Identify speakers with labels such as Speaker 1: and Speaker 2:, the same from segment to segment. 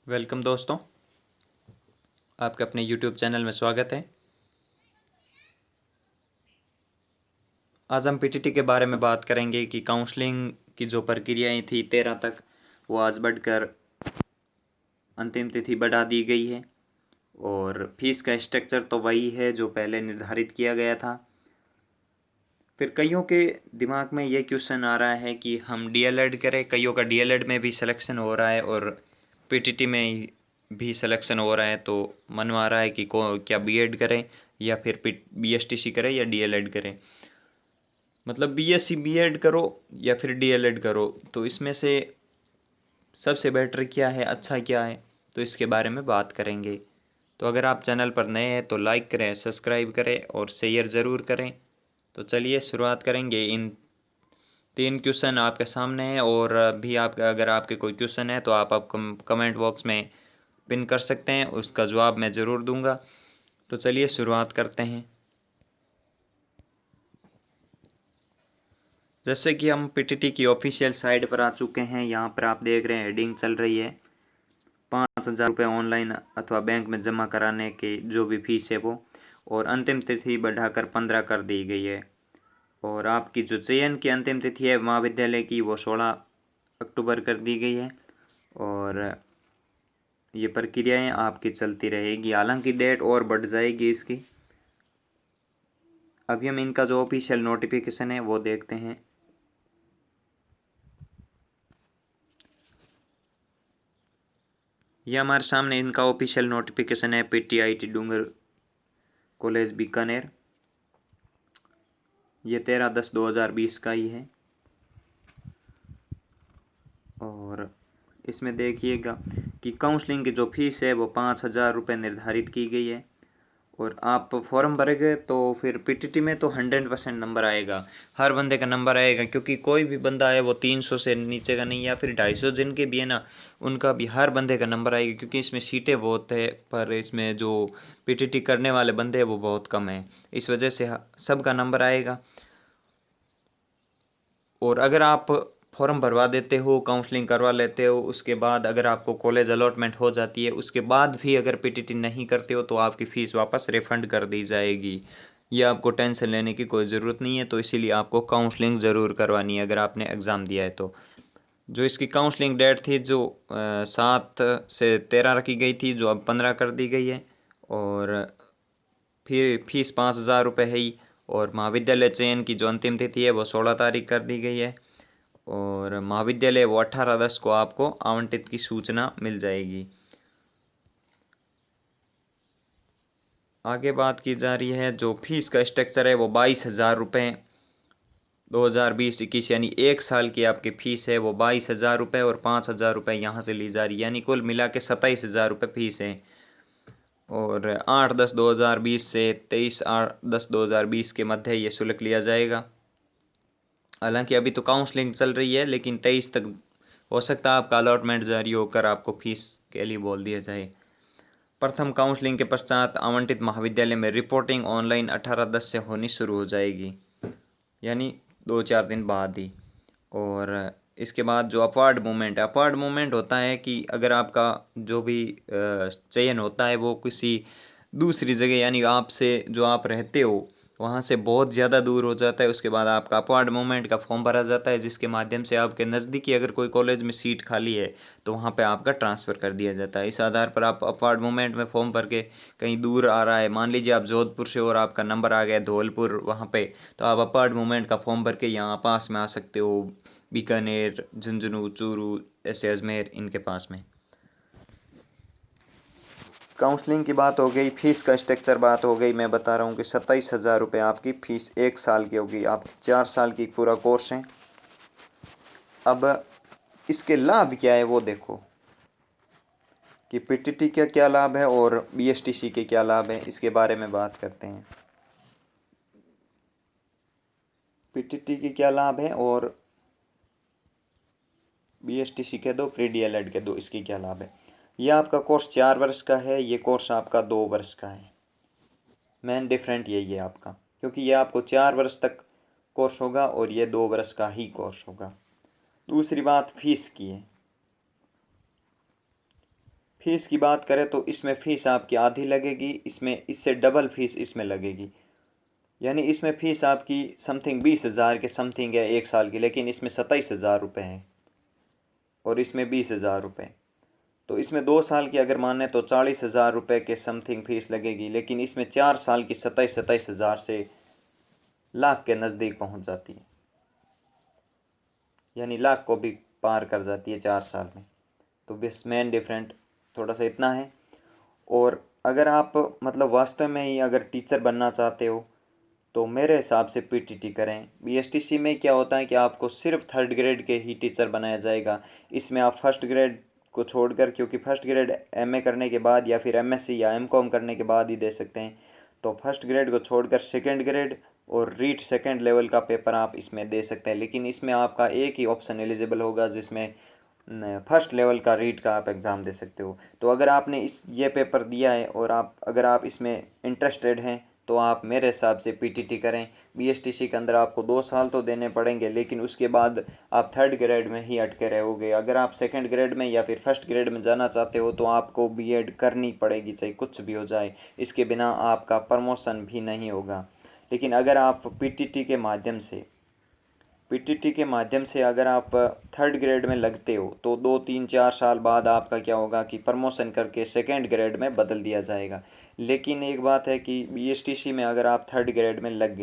Speaker 1: Welcome दोस्तों, आपके अपने YouTube चैनल में स्वागत है। आज हम पीटीटी के बारे में बात करेंगे कि काउंसलिंग की जो प्रक्रियाएं थी 13 तक, वो आज बढ़कर अंतिम तिथि बढ़ा दी गई है और फीस का स्ट्रक्चर तो वही है जो पहले निर्धारित किया गया था। फिर कईयों के दिमाग में ये क्वेश्चन आ रहा है कि हम डीएलएड करें। कईयों का डीएलएड में भी सिलेक्शन हो रहा है और पीटीटी में भी सिलेक्शन हो रहा है, तो मनवा रहा है कि क्या बीएड करें या फिर बीएसटीसी करें या डीएलएड करें। मतलब बीएससी बीएड करो या फिर डीएलएड करो, तो इसमें से सबसे बेटर क्या है, अच्छा क्या है, तो इसके बारे में बात करेंगे। तो अगर आप चैनल पर नए हैं तो लाइक करें, सब्सक्राइब करें और शेयर ज़रूर करें। तो चलिए शुरुआत करेंगे। इन 3 क्वेश्चन आपके सामने हैं और भी आप अगर आपके कोई क्वेश्चन है तो आप कमेंट बॉक्स में पिन कर सकते हैं, उसका जवाब मैं ज़रूर दूंगा। तो चलिए शुरुआत करते हैं। जैसे कि हम पीटीटी की ऑफिशियल साइट पर आ चुके हैं। यहाँ पर आप देख रहे हैं हेडिंग चल रही है 5,000 रुपये ऑनलाइन अथवा बैंक में जमा कराने की जो भी फीस है वो, और अंतिम तिथि बढ़ाकर 15 कर दी गई है। और आपकी जो चयन की अंतिम तिथि है महाविद्यालय की, वो 16 अक्टूबर कर दी गई है और ये प्रक्रियाएं आपकी चलती रहेगी। हालांकि डेट और बढ़ जाएगी इसकी। अभी हम इनका जो ऑफिशियल नोटिफिकेशन है वो देखते हैं। ये हमारे सामने इनका ऑफिशियल नोटिफिकेशन है, पीटीआईटी डूंगर कॉलेज बीकानेर। ये 13/10/2020 का ही है और इसमें देखिएगा कि काउंसलिंग की जो फीस है वो 5,000 रुपये निर्धारित की गई है। और आप फॉर्म भरेंगे तो फिर पीटीटी में तो 100% नंबर आएगा, हर बंदे का नंबर आएगा, क्योंकि कोई भी बंदा है वो 300 से नीचे का नहीं, या फिर 250 जिनके भी है ना, उनका भी हर बंदे का नंबर आएगा, क्योंकि इसमें सीटें बहुत है पर इसमें जो पीटीटी करने वाले बंदे हैं वो बहुत कम है। इस वजह से सबका नंबर आएगा। और अगर आप फॉर्म भरवा देते हो, काउंसलिंग करवा लेते हो, उसके बाद अगर आपको कॉलेज अलॉटमेंट हो जाती है, उसके बाद भी अगर पीटीटी नहीं करते हो तो आपकी फ़ीस वापस रिफ़ंड कर दी जाएगी। ये आपको टेंशन लेने की कोई ज़रूरत नहीं है। तो इसीलिए आपको काउंसलिंग ज़रूर करवानी है अगर आपने एग्ज़ाम दिया है तो। जो इसकी काउंसलिंग डेट थी जो 7 से 13 रखी गई थी, जो अब 15 कर दी गई है। और फिर फीस 5,000 रुपये है ही। और महाविद्यालय चयन की जो अंतिम तिथि है वो 16 तारीख कर दी गई है और महाविद्यालय वो 18/10 को आपको आवंटित की सूचना मिल जाएगी। आगे बात की जा रही है, जो फीस का स्ट्रक्चर है वो 22,000 रुपये 2020-21 यानी 1 साल की आपकी फ़ीस है वो 22,000 रुपये और 5,000 रुपये यहाँ से ली जा रही है, यानी कुल मिला के 27,000 रुपये फीस है। और 8/10/2020 से 23/8/10/2020 के मध्य ये शुल्क लिया जाएगा। हालांकि अभी तो काउंसलिंग चल रही है, लेकिन 23 तक हो सकता है आपका अलॉटमेंट जारी होकर आपको फीस के लिए बोल दिया जाए। प्रथम काउंसलिंग के पश्चात आवंटित महाविद्यालय में रिपोर्टिंग ऑनलाइन 18/10 से होनी शुरू हो जाएगी, यानी 2-4 दिन बाद ही। और इसके बाद जो अपवार्ड मूवमेंट है, अपवार्ड मूवमेंट होता है कि अगर आपका जो भी चयन होता है वो किसी दूसरी जगह, यानी आपसे जो आप रहते हो वहाँ से बहुत ज़्यादा दूर हो जाता है, उसके बाद आपका अपवार्ड मूवमेंट का फॉर्म भरा जाता है, जिसके माध्यम से आपके नज़दीकी अगर कोई कॉलेज में सीट खाली है तो वहाँ पे आपका ट्रांसफ़र कर दिया जाता है। इस आधार पर आप अपवार्ड मूवमेंट में फॉर्म भर के कहीं दूर आ रहा है, मान लीजिए आप जोधपुर से और आपका नंबर आ गया धौलपुर वहाँ पे, तो आप अपवार्ड मूवमेंट का फॉर्म भर के यहाँ पास में आ सकते हो, बीकानेर, झुंझुनू, चूरू, ऐसे अजमेर, इनके पास में। काउंसलिंग की बात हो गई, फीस का स्ट्रक्चर बात हो गई। मैं बता रहा हूँ कि 27,000 रुपये आपकी फ़ीस 1 साल की होगी। आपकी 4 साल की पूरा कोर्स है। अब इसके लाभ क्या है वो देखो कि पीटीटी का क्या लाभ है और बीएसटीसी के क्या लाभ है, इसके बारे में बात करते हैं। पीटीटी के क्या लाभ है और बीएसटीसी के दो, प्री डीएलएड के दो, इसकी क्या लाभ है। यह आपका कोर्स 4 वर्ष का है, ये कोर्स आपका 2 वर्ष का है। मेन डिफरेंट यही है आपका, क्योंकि ये आपको 4 वर्ष तक कोर्स होगा और ये 2 वर्ष का ही कोर्स होगा। दूसरी बात फीस की है। फ़ीस की बात करें तो इसमें फ़ीस आपकी आधी लगेगी, इसमें इससे डबल फ़ीस इसमें लगेगी। यानी इसमें फ़ीस आपकी समथिंग 20,000 के समथिंग है 1 साल की, लेकिन इसमें 27,000 रुपये है और इसमें 20,000 रुपये। तो इसमें 2 साल की अगर माने तो 40,000 रुपये के समथिंग फ़ीस लगेगी, लेकिन इसमें 4 साल की 27,000 से लाख के नज़दीक पहुंच जाती है, यानी लाख को भी पार कर जाती है 4 साल में। तो बस मेन डिफरेंट थोड़ा सा इतना है। और अगर आप मतलब वास्तव में ही अगर टीचर बनना चाहते हो तो मेरे हिसाब से पीटीटी करें। बीएसटीसी में क्या होता है कि आपको सिर्फ 3rd ग्रेड के ही टीचर बनाया जाएगा। इसमें आप 1st ग्रेड को छोड़कर, क्योंकि 1st ग्रेड एमए करने के बाद या फिर एमएससी या एमकॉम करने के बाद ही दे सकते हैं, तो 1st ग्रेड को छोड़कर 2nd ग्रेड और रीट 2nd लेवल का पेपर आप इसमें दे सकते हैं। लेकिन इसमें आपका एक ही ऑप्शन एलिजिबल होगा जिसमें 1st लेवल का रीट का आप एग्ज़ाम दे सकते हो। तो अगर आपने ये पेपर दिया है और अगर आप इसमें इंटरेस्टेड हैं तो आप मेरे हिसाब से पीटीटी करें। बीएसटीसी के अंदर आपको 2 साल तो देने पड़ेंगे, लेकिन उसके बाद आप 3rd ग्रेड में ही अटके रहोगे। अगर आप 2nd ग्रेड में या फिर 1st ग्रेड में जाना चाहते हो तो आपको बीएड करनी पड़ेगी, चाहे कुछ भी हो जाए। इसके बिना आपका प्रमोशन भी नहीं होगा। लेकिन अगर आप पीटीटी के माध्यम से अगर आप 3rd ग्रेड में लगते हो तो 2, 3, 4 साल बाद आपका क्या होगा कि प्रमोशन करके 2nd ग्रेड में बदल दिया जाएगा। लेकिन एक बात है कि बीएसटीसी में अगर आप 3rd ग्रेड में लग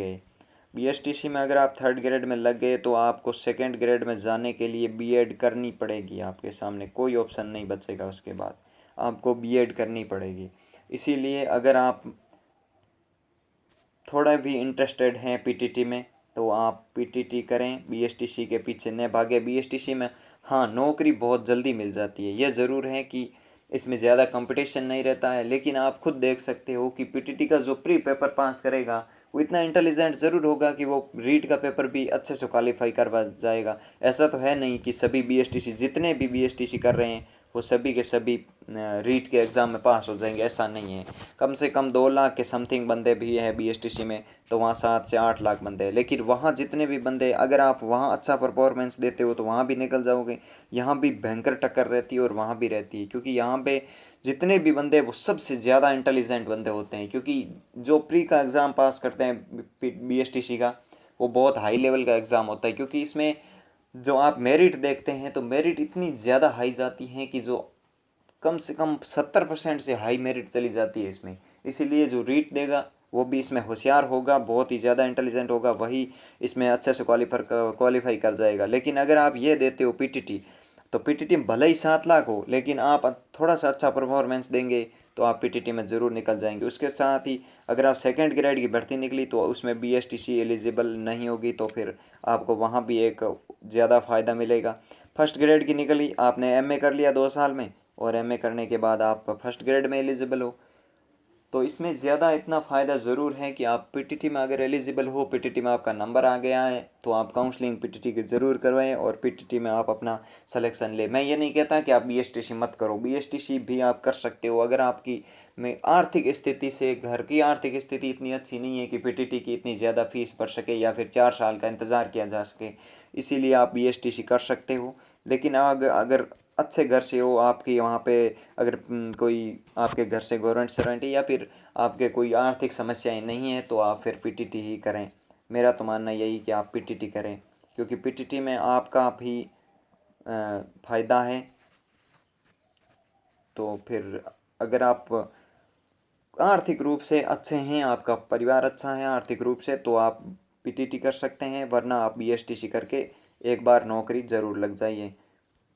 Speaker 1: गए तो आपको 2nd ग्रेड में जाने के लिए बीएड करनी पड़ेगी। आपके सामने कोई ऑप्शन नहीं बचेगा, उसके बाद आपको बीएड करनी पड़ेगी। इसीलिए अगर आप थोड़ा भी इंटरेस्टेड हैं पीटीटी में तो आप पीटीटी करें, बीएसटीसी के पीछे न भागे। बीएसटीसी में हाँ नौकरी बहुत जल्दी मिल जाती है, यह ज़रूर है कि इसमें ज़्यादा कंपटीशन नहीं रहता है, लेकिन आप खुद देख सकते हो कि पीटीटी का जो प्री पेपर पास करेगा वो इतना इंटेलिजेंट ज़रूर होगा कि वो रीट का पेपर भी अच्छे से क्वालिफाई करवा जाएगा। ऐसा तो है नहीं कि सभी बीएसटीसी जितने भी बीएसटीसी कर रहे हैं वो सभी के सभी रीट के एग्ज़ाम में पास हो जाएंगे, ऐसा नहीं है। कम से कम 2 लाख के समथिंग बंदे भी हैं बीएसटीसी में, तो वहाँ 7 से 8 लाख बंदे हैं। लेकिन वहाँ जितने भी बंदे, अगर आप वहाँ अच्छा परफॉर्मेंस देते हो तो वहाँ भी निकल जाओगे। यहाँ भी भयंकर टक्कर रहती है और वहाँ भी रहती है, क्योंकि यहाँ पे जितने भी बंदे वो सबसे ज़्यादा इंटेलिजेंट बंदे होते हैं। क्योंकि जो प्री का एग्ज़ाम पास करते हैं बीएसटीसी का, वो बहुत हाई लेवल का एग्ज़ाम होता है। क्योंकि इसमें जो आप मेरिट देखते हैं तो मेरिट इतनी ज़्यादा हाई जाती है कि जो कम से कम 70% से हाई मेरिट चली जाती है इसमें। इसीलिए जो रीट देगा वो भी इसमें होशियार होगा, बहुत ही ज़्यादा इंटेलिजेंट होगा, वही इसमें अच्छे से क्वालिफाई कर जाएगा। लेकिन अगर आप ये देते हो पीटीटी, तो पीटीटी में भले ही 7 लाख हो, लेकिन आप थोड़ा सा अच्छा परफॉर्मेंस देंगे तो आप पीटीटी में ज़रूर निकल जाएंगे। उसके साथ ही अगर आप 2nd ग्रेड की भर्ती निकली तो उसमें बीएसटीसी एलिजिबल नहीं होगी, तो फिर आपको वहाँ भी एक ज़्यादा फ़ायदा मिलेगा। 1st ग्रेड की निकली, आपने एमए कर लिया 2 साल में, और एमए करने के बाद आप 1st ग्रेड में एलिजिबल हो, तो इसमें ज़्यादा इतना फ़ायदा ज़रूर है कि आप पीटीटी में अगर एलिजिबल हो, पीटीटी में आपका नंबर आ गया है तो आप काउंसलिंग पीटीटी की ज़रूर करवाएं और पीटीटी में आप अपना सिलेक्शन लें। मैं ये नहीं कहता कि आप बीएसटीसी मत करो, बीएसटीसी भी आप कर सकते हो अगर आपकी में आर्थिक स्थिति से, घर की आर्थिक स्थिति इतनी अच्छी नहीं है कि पीटीटी की इतनी ज़्यादा फीस भर सके या फिर 4 साल का इंतज़ार किया जा सके, इसीलिए आप बीएसटीसी कर सकते हो। लेकिन अगर अच्छे घर से हो, आपकी वहाँ पे अगर कोई आपके घर से गवर्नमेंट सर्वेंट है या फिर आपके कोई आर्थिक समस्याएं नहीं है तो आप फिर पीटीटी ही करें। मेरा तो मानना यही कि आप पीटीटी करें, क्योंकि पीटीटी में आपका भी फ़ायदा है। तो फिर अगर आप आर्थिक रूप से अच्छे हैं, आपका परिवार अच्छा है आर्थिक रूप से, तो आप पीटीटी कर सकते हैं, वरना आप बीएसटीसी करके एक बार नौकरी ज़रूर लग जाइए।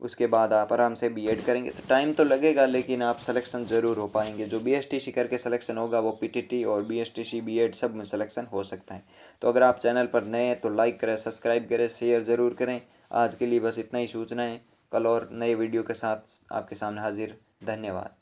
Speaker 1: उसके बाद आप आराम से बीएड करेंगे तो टाइम तो लगेगा, लेकिन आप सिलेक्शन ज़रूर हो पाएंगे। जो बीएसटीसी करके सिलेक्शन होगा वो पीटीटी और बीएसटीसी बीएड सब में सिलेक्शन हो सकता है। तो अगर आप चैनल पर नए हैं तो लाइक करें, सब्सक्राइब करें, शेयर ज़रूर करें। आज के लिए बस इतना ही सूचना है, कल और नए वीडियो के साथ आपके सामने हाजिर। धन्यवाद।